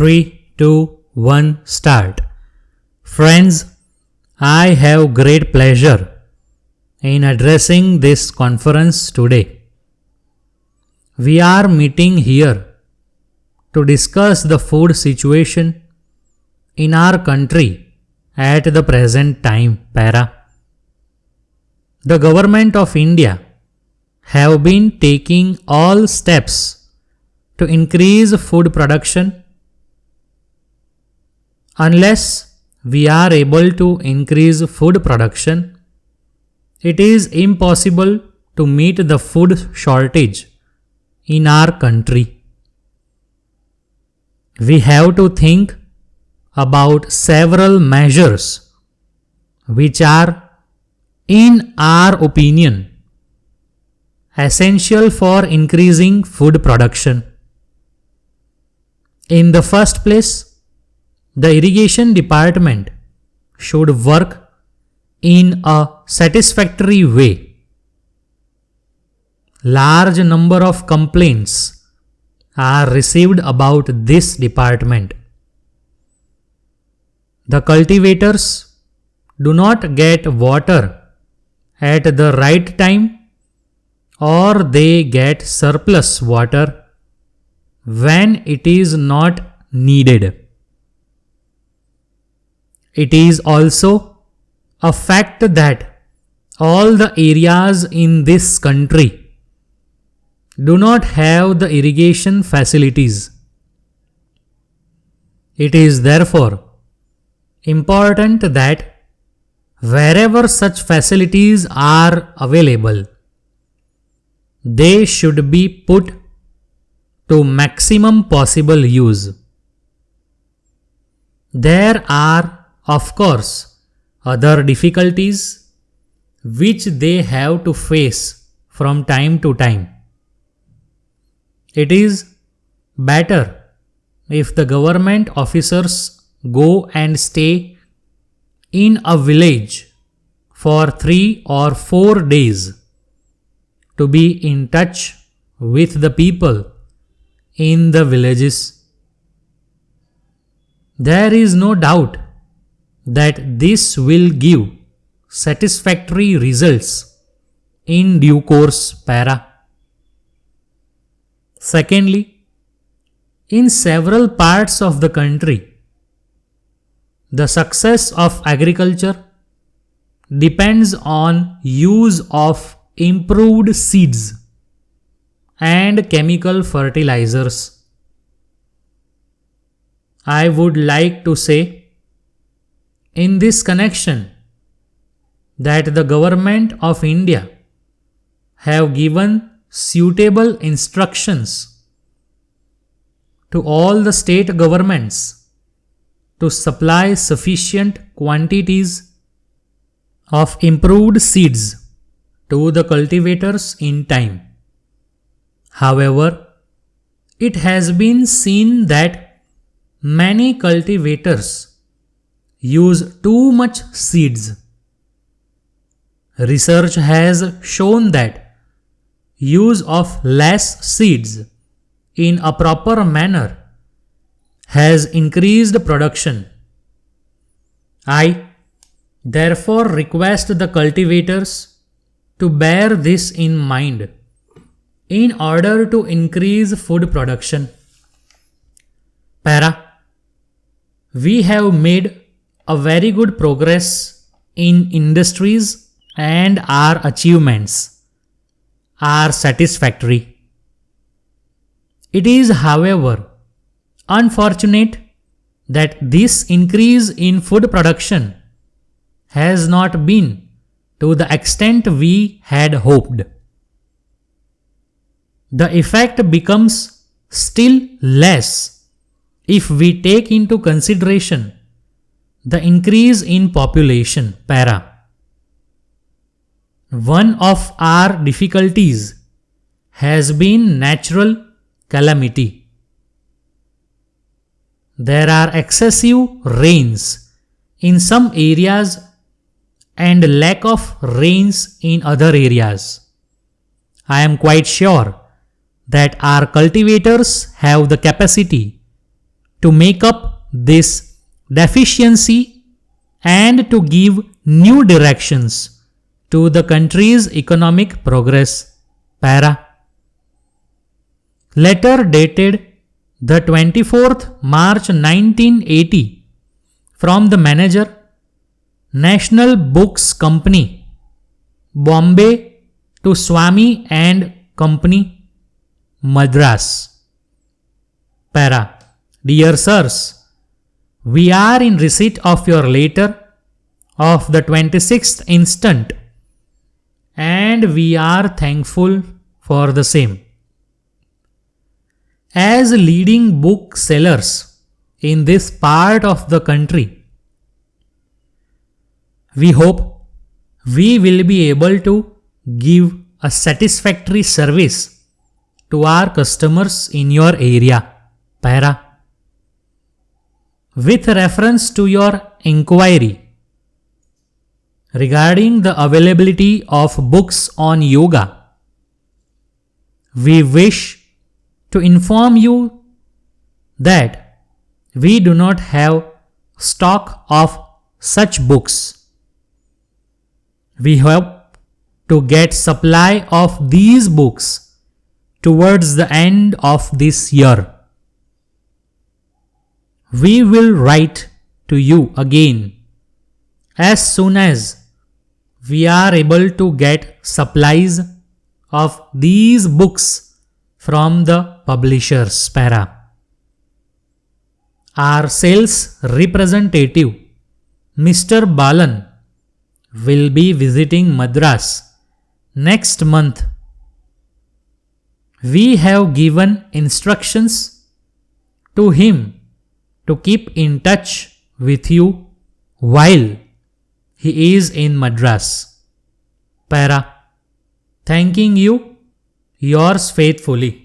3, 2, 1, start. Friends, I have great pleasure in addressing this conference today. We are meeting here to discuss the food situation in our country at the present time. The government of India have been taking all steps to increase food production. Unless we are able to increase food production, it is impossible to meet the food shortage in our country. We have to think about several measures which are, in our opinion, essential for increasing food production. In the first place, the irrigation department should work in a satisfactory way. Large number of complaints are received about this department. The cultivators do not get water at the right time, or they get surplus water when it is not needed. It is also a fact that all the areas in this country do not have the irrigation facilities. It is therefore important that wherever such facilities are available, they should be put to maximum possible use. There are, of course, other difficulties which they have to face from time to time. It is better if the government officers go and stay in a village for 3 or 4 days to be in touch with the people in the villages. There is no doubt that this will give satisfactory results in due course. Secondly, in several parts of the country, the success of agriculture depends on use of improved seeds and chemical fertilizers. I would like to say in this connection that the government of India have given suitable instructions to all the state governments to supply sufficient quantities of improved seeds to the cultivators in time. However, it has been seen that many cultivators use too much seeds. Research has shown that use of less seeds in a proper manner has increased production. I therefore request the cultivators to bear this in mind in order to increase food production. We have made a very good progress in industries and our achievements are satisfactory. It is, however, unfortunate that this increase in food production has not been to the extent we had hoped. The effect becomes still less if we take into consideration the increase in population. One of our difficulties has been natural calamity. There are excessive rains in some areas and lack of rains in other areas. I am quite sure that our cultivators have the capacity to make up this deficiency and to give new directions to the country's economic progress. Para. Letter dated the 24th March 1980 from the manager, National Books Company, Bombay to Swami and Company, Madras. Para. Dear sirs, we are in receipt of your letter of the 26th instant and we are thankful for the same. As leading booksellers in this part of the country, we hope we will be able to give a satisfactory service to our customers in your area. Para. With reference to your inquiry regarding the availability of books on yoga, we wish to inform you that we do not have stock of such books. We hope to get supply of these books towards the end of this year. We will write to you again as soon as we are able to get supplies of these books from the publishers. Para. Our sales representative, Mr. Balan, will be visiting Madras next month. We have given instructions to him to keep in touch with you while he is in Madras. Para. Thanking you, yours faithfully.